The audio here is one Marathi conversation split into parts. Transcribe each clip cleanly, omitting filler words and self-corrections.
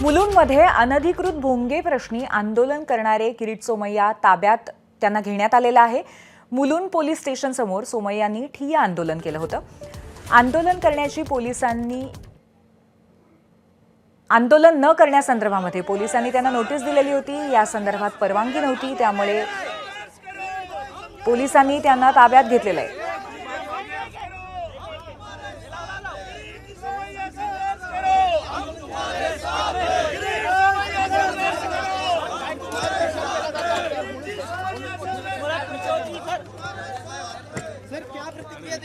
मुलुंडमध्ये अनधिकृत भोंगे प्रश्नी आंदोलन करणारे किरीट सोमय्या ताब्यात त्यांना घेण्यात आलेला आहे। मुलुंड पोलीस स्टेशन समोर सोमय्यांनी ठिय्या आंदोलन केलं होतं। आंदोलन करण्याची आंदोलन न करण्यासंदर्भामध्ये पोलिसांनी त्यांना नोटीस दिलेली होती। या संदर्भात परवानगी नव्हती, त्यामुळे पोलिसांनी त्यांना ताब्यात घेतलेलं आहे।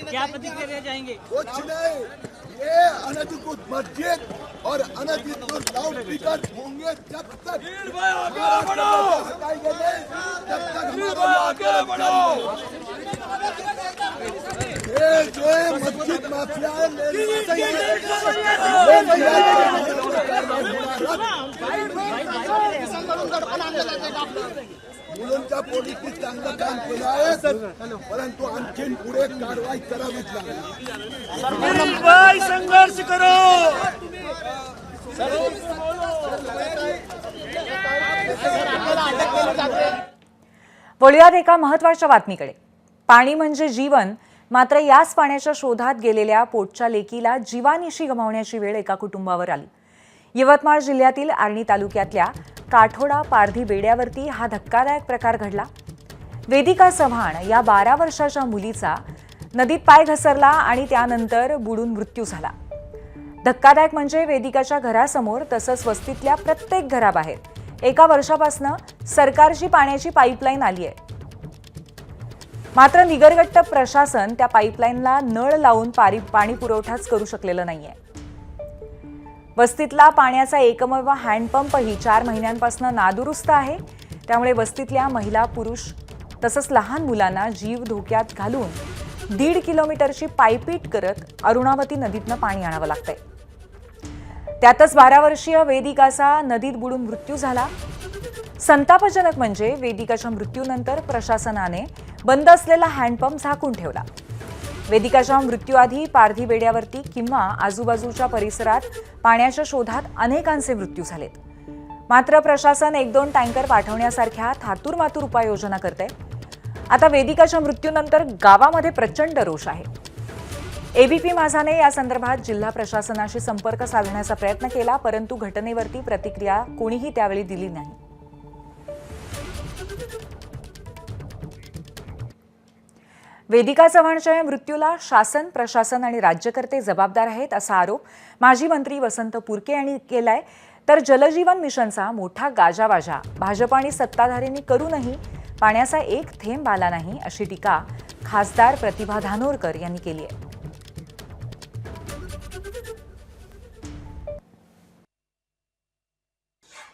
क्या प्रतिक्रिया दे जाएंगे? कुछ नहीं, ये अनधिकृत मस्जिद और अनधिकृत लाउड स्पीकर होंगे जब तक हटाएंगे नहीं, तब तक ये जो है मस्जिद माफिया है, मुलुंडच्या पोलिसांनी चांगलं काम केलं आहे, परंतु आणखीन पुढे कारवाई करावीच लागेल। संघर्ष करो। वळूयात एका महत्त्वाच्या बातमीकडे। पाणी म्हणजे जीवन, मात्र याच पाण्याच्या शोधात गेलेल्या पोटच्या लेकीला जीवानिशी गमावण्याची वेळ एका कुटुंबावर आली। यवतमाळ जिल्ह्यातील आर्णी तालुक्यातल्या काठोडा पारधी बेड्यावरती हा धक्कादायक प्रकार घडला। वेदिका चव्हाण या 12 वर्षाच्या मुलीचा नदीत पाय घसरला आणि त्यानंतर बुडून मृत्यू झाला। धक्कादायक म्हणजे वेदिकाच्या घरासमोर तसंच वस्तीतल्या प्रत्येक घराबाहेर एका वर्षापासून सरकारची पाण्याची पाईपलाईन आली आहे, मात्र निगरगट्ट प्रशासन त्या पाईपलाईनला नळ लावून पाणी पुरवठाच करू शकलेलं नाहीये। वस्तीतला पाण्याचा एकमेव हँडपंपही 4 महिन्यांपासून नादुरुस्त आहे, त्यामुळे वस्तीतल्या महिला पुरुष तसंच लहान मुलांना जीव धोक्यात घालून 1.5 किलोमीटरची पायपीट करत अरुणावती नदीतनं पाणी आणावं लागतंय। त्यातच 12 वर्षीय वेदिकाचा नदीत बुडून मृत्यू झाला। संतापजनक म्हणजे वेदिकाच्या मृत्यूनंतर प्रशासनाने बंद असलेला हँडपंप झाकून ठेवला। वेदिकाच्या मृत्यूआधी पारधी बेड्यावरती किंवा आजूबाजूच्या परिसरात पाण्याच्या शोधात अनेकांचे मृत्यू झालेत, मात्र प्रशासन 1-2 टँकर पाठवण्यासारख्या थातुरमातुर उपाययोजना करते। आता वेदिकाच्या मृत्यूनंतर गावामध्ये प्रचंड रोष आहे। एबीपी माझाने या संदर्भात जिल्हा प्रशासनाशी संपर्क साधण्याचा प्रयत्न केला, परंतु घटनेवरती प्रतिक्रिया कोणीही त्यावेळी दिली नाही। वेदिका चव्हाणच्या मृत्यूला शासन, प्रशासन आणि राज्यकर्ते जबाबदार आहेत असा आरोप माजी मंत्री वसंत पुरके यांनी केलाय। तर जलजीवन मिशनचा मोठा गाजावाजा भाजप आणि सत्ताधाऱ्यांनी करूनही पाण्याचा एक थेंब आला नाही अशी टीका खासदार प्रतिभा धानोरकर यांनी केली आहे।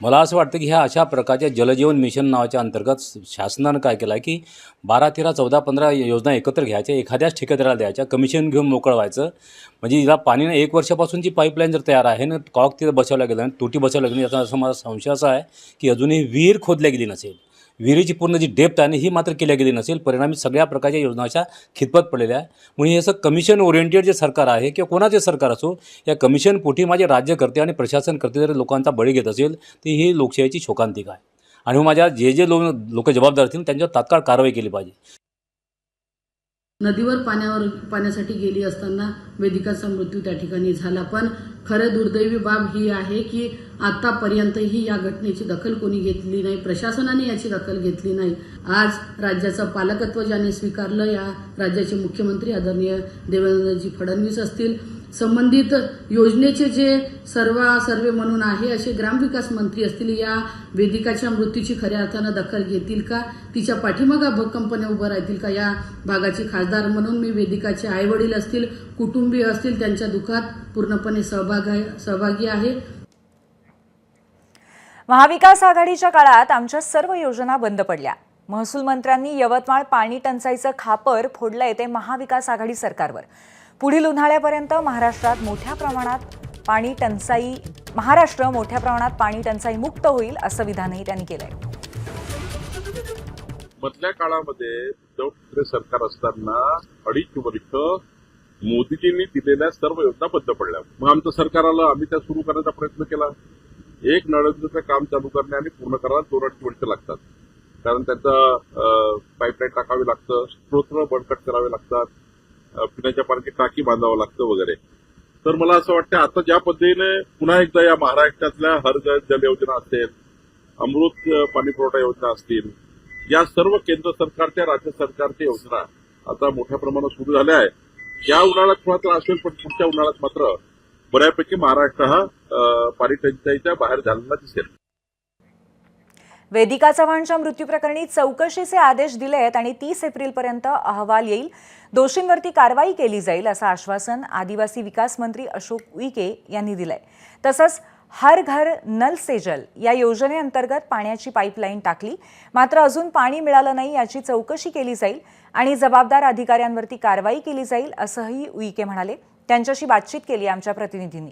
मला असं वाटतं की ह्या अशा प्रकारच्या जलजीवन मिशन नावाच्या अंतर्गत शासनानं काय केलं आहे की 12, 13, 14, 15 योजना एकत्र घ्यायच्या, एखाद्याच ठेकेदाराला द्यायच्या, कमिशन घेऊन मोकळं व्हायचं। म्हणजे हिला पाणीनं 1 वर्षापासूनची पाईपलाईन जर तयार आहे ना, कॉक तिथं बसवल्या गेलं आणि तुटी बसवल्या गेली, याचा असं मला संशय असा आहे की अजूनही विहीर खोदल्या गेली नसेल। विहिरीची पूर्ण जी डेप्थ आहे ही मात्र केल्या गेली नसेल, परिणामी सगळ्या प्रकारच्या योजनाच्या खितपत पडलेल्या आहे। म्हणून हे असं कमिशन ओरिएंटेड जे सरकार आहे किंवा कोणाचे सरकार असो, या कमिशन पोटी माझे राज्यकर्ते आणि प्रशासन करते जर लोकांचा बळी घेत असेल तर ही लोकशाहीची शोकांतिका आहे आणि माझ्या जे लोक जबाबदार असतील त्यांच्यावर तात्काळ कारवाई केली पाहिजे। नदीवर पाण्यासाठी गेली असताना वेदिकाचा मृत्यू त्या ठिकाणी झाला, पण खरं दुर्दैवी बाब ही आहे की आतापर्यंतही या घटनेची दखल कोणी घेतली नाही, प्रशासनाने याची दखल घेतली नाही। आज राज्याचं पालकत्व ज्याने स्वीकारलं, या राज्याचे मुख्यमंत्री आदरणीय देवेंद्रजी फडणवीस असतील, संबंधित योजनेचे जे सर्वे म्हणून आहे असे ग्रामविकास मंत्री असतील, या वेदिकाच्या मृत्यूची खऱ्या अर्थानं दखल घेतील का, तिच्या पाठीमागे भक्कमपणे उभं राहतील का? या भागाची खासदार म्हणून मी वेदिकाचे आईवडील असतील, कुटुंबीय असतील, त्यांच्या दुःखात पूर्णपणे सहभागी आहे। महाविकास आघाडीच्या काळात आमच्या सर्व योजना बंद पडल्या। महसूल मंत्र्यांनी यवतमाळ पाणी टंचाईचं खापर फोडलंय ते महाविकास आघाडी सरकारवर। पुढील उन्हाळ्यापर्यंत महाराष्ट्र मोठ्या प्रमाणात पाणी टंचाई मुक्त होईल असं विधानही त्यांनी केलंय। मधल्या काळामध्ये उद्धव ठाकरे सरकार असताना 2.5 वर्ष मोदीजींनी दिलेल्या सर्व योजना बंद पडल्या। मग आमचं सरकार आलं, आम्ही त्या सुरू करण्याचा प्रयत्न केला, एक नळजोडचं काम चालू करणे आणि पूर्ण करायला 2-2.5 वर्ष लागतात. कारण त्याचं पाईपलाईन टाकावी लागतं, स्त्रोत्र बळकट करावे लागतात, पिण्याच्या पाण्याची टाकी बांधावं लागतं वगैरे. तर मला असं वाटतं आता ज्या पद्धतीने पुन्हा एकदा या महाराष्ट्रातल्या हर घर जल योजना असेल, अमृत पाणी पुरवठा योजना असतील, या सर्व केंद्र सरकारच्या राज्य सरकारच्या योजना आता मोठ्या प्रमाणात सुरू झाल्या आहेत. या उन्हाळ्यात थोडा त्रास होईल, पण पुढच्या उन्हाळ्यात मात्र बऱ्यापैकी महाराष्ट्र हा पाणी टंचाईच्या बाहेर झालेला दिसेल. वेदिका चव्हाणच्या मृत्यूप्रकरणी चौकशीचे आदेश दिले आहेत आणि 30 एप्रिलपर्यंत अहवाल येईल. दोषींवरती कारवाई केली जाईल असं आश्वासन आदिवासी विकास मंत्री अशोक उईके यांनी दिलंय. तसंच हर घर नल से जल या योजनेअंतर्गत पाण्याची पाईपलाईन टाकली, मात्र अजून पाणी मिळालं नाही याची चौकशी केली जाईल आणि जबाबदार अधिकाऱ्यांवरती कारवाई केली जाईल असंही उईके म्हणाले. त्यांच्याशी बातचीत केली आमच्या प्रतिनिधींनी.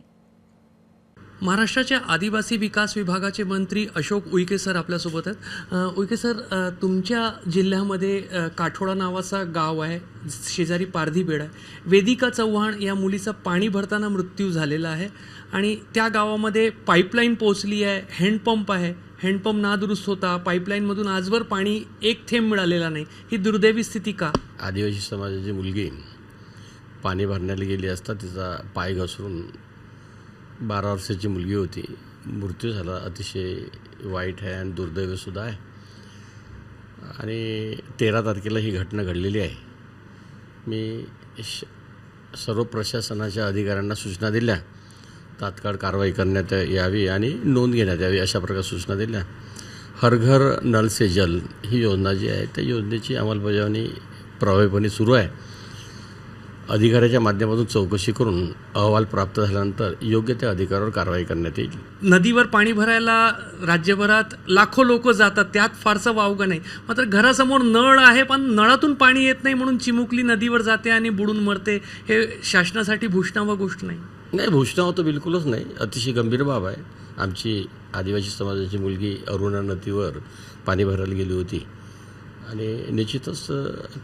महाराष्ट्राच्या आदिवासी विकास विभागाचे मंत्री अशोक उईके सर आपल्यासोबत आहेत. उईके सर, तुमच्या जिल्ह्यामध्ये काठोडा नावाचा गाव आहे, शेजारी पारधीबेड आहे. वेदिका चव्हाण या मुलीचा पाणी भरताना मृत्यू झालेला आहे आणि त्या गावामध्ये पाईपलाईन पोहोचली आहे, हँडपंप आहे, हँडपंप नादुरुस्त होता, पाईपलाईनमधून आजवर पाणी एक थेंब मिळालेला नाही. ही दुर्दैवी स्थिती का? आदिवासी समाजाची मुलगी पाणी भरण्याला गेली असता तिचा पाय घसरून 12 वर्षाची मुलगी होती, मृत्यू झाला. अतिशय वाईट आहे आणि दुर्दैवसुद्धा आहे. आणि 13 तारखेला ही घटना घडलेली आहे. मी सर्व प्रशासनाच्या अधिकाऱ्यांना सूचना दिल्या, तात्काळ कारवाई करण्यात यावी आणि नोंद घेण्यात यावी अशा प्रकारे सूचना दिल्या. हर घर नल से जल ही योजना जी आहे त्या योजनेची अंमलबजावणी प्रभावीपणे सुरू आहे. अधिकाऱ्याच्या माध्यमातून चौकशी करून अहवाल प्राप्त झाल्यानंतर योग्य त्या अधिकाऱ्यावर कारवाई करण्यात येईल. नदीवर पाणी भरायला राज्यभरात लाखो लोक जातात, त्यात फारसं वावगं नाही. मात्र घरासमोर नळ आहे पण नळातून पाणी येत नाही म्हणून चिमुकली नदीवर जाते आणि बुडून मरते. हे शासनासाठी भूषणावह गोष्ट नाही. नाही, भूषणावह तर बिलकुलच नाही, अतिशय गंभीर बाब आहे. आमची आदिवासी समाजाची मुलगी अरुणा नदीवर पाणी भरायला गेली होती आणि निश्चितच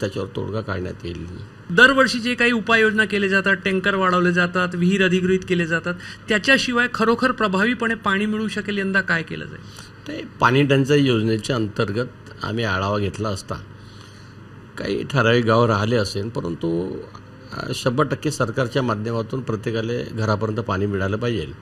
त्याच्यावर तोडगा काढण्यात येईल. दरवर्षी जे काही उपाययोजना केले जातात, टँकर वाढवले जातात, विहीर अधिग्रहित केले जातात, त्याच्याशिवाय खरोखर प्रभावीपणे पाणी मिळू शकेल यंदा काय केलं जाईल? ते पाणी टंचाई योजनेच्या अंतर्गत आम्ही आढावा घेतला असता. काही ठराविक गावं राहिले असेल, परंतु 100% सरकारच्या माध्यमातून प्रत्येकाला घरापर्यंत पाणी मिळालं पाहिजे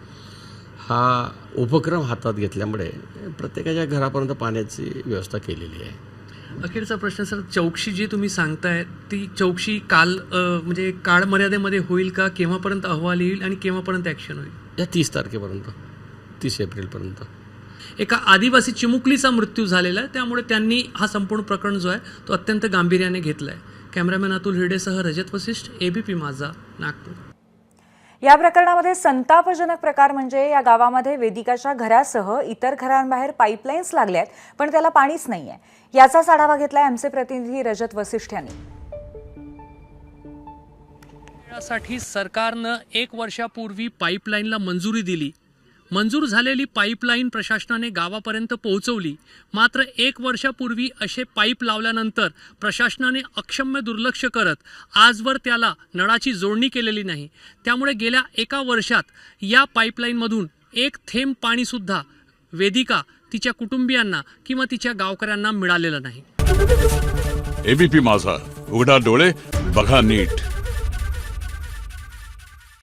हा उपक्रम हातात घेतल्यामुळे प्रत्येकाच्या घरापर्यंत पाण्याची व्यवस्था केलेली आहे. अखेरचा प्रश्न सर, चौकशी जी तुम्ही सांगताय ती चौकशी म्हणजे काळ मर्यादेमध्ये होईल का? केव्हापर्यंत अहवाल येईल आणि केव्हापर्यंत ॲक्शन होईल? या 30 तारखेपर्यंत, 30 एप्रिलपर्यंत. एका आदिवासी चिमुकलीचा मृत्यू झालेला आहे, त्यामुळे त्यांनी हा संपूर्ण प्रकरण जो आहे तो अत्यंत गांभीर्याने घेतला आहे. कॅमेरामॅन अतुल हिरडेसह रजत वसिष्ठ, ABP माझा, नागपूर. या प्रकरणामध्ये संतापजनक प्रकार म्हणजे या गावामध्ये वेदिकाच्या घरासह इतर घरांबाहेर पाईपलाईन्स लागल्या आहेत पण त्याला पाणीच नाहीये. याचाच आढावा घेतलाय आमचे प्रतिनिधी रजत वसिष्ठ यांनी. यासाठी सरकारनं 1 वर्षापूर्वी पाईपलाईनला मंजुरी दिली. मंजूर झालेली पाईपलाईन प्रशासनाने गावापर्यंत पोहोचवली. मात्र 1 वर्षापूर्वी असे पाईप लावल्यानंतर प्रशासनाने अक्षम्य दुर्लक्ष करत आजवर त्याला नळाची जोडणी केलेली नाही. त्यामुळे गेल्या 1 वर्षात या पाईपलाईनमधून एक थेंब पाणीसुद्धा वेदिका, तिच्या कुटुंबियांना किंवा तिच्या गावकऱ्यांना मिळालेलं नाही. ABP माझा, उघडा डोळे बघा नीट.